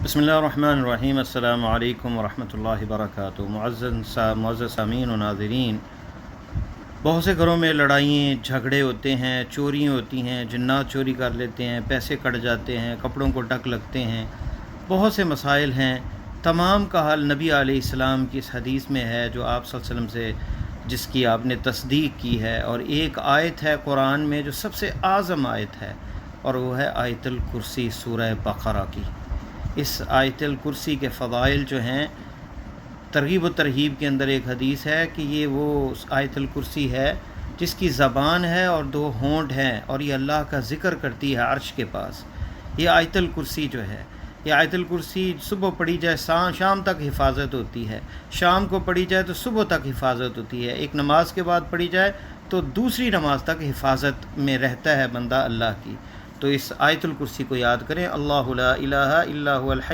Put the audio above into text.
بسم اللہ الرحمن الرحیم۔ السلام علیکم ورحمۃ اللہ وبرکاتہ۔ معزز سامعین و ناظرین، بہت سے گھروں میں لڑائیں جھگڑے ہوتے ہیں، چوریاں ہوتی ہیں، جنات چوری کر لیتے ہیں، پیسے کٹ جاتے ہیں، کپڑوں کو ڈک لگتے ہیں، بہت سے مسائل ہیں۔ تمام کا حل نبی علیہ السلام کی اس حدیث میں ہے جو آپ صلی اللہ علیہ وسلم سے جس کی آپ نے تصدیق کی ہے، اور ایک آیت ہے قرآن میں جو سب سے اعظم آیت ہے، اور وہ ہے آیت الکرسی سورہ بقرہ کی۔ اس آیت الکرسی کے فضائل جو ہیں، ترغیب و ترہیب کے اندر ایک حدیث ہے کہ یہ وہ آیت الکرسی ہے جس کی زبان ہے اور دو ہونٹ ہیں، اور یہ اللہ کا ذکر کرتی ہے عرش کے پاس۔ یہ آیت الکرسی جو ہے، یہ آیت الکرسی صبح پڑھی جائے شام تک حفاظت ہوتی ہے، شام کو پڑھی جائے تو صبح تک حفاظت ہوتی ہے، ایک نماز کے بعد پڑھی جائے تو دوسری نماز تک حفاظت میں رہتا ہے بندہ اللہ کی۔ تو اس آیت الکرسی کو یاد کریں۔ اللہ لا الہ الا هو الحی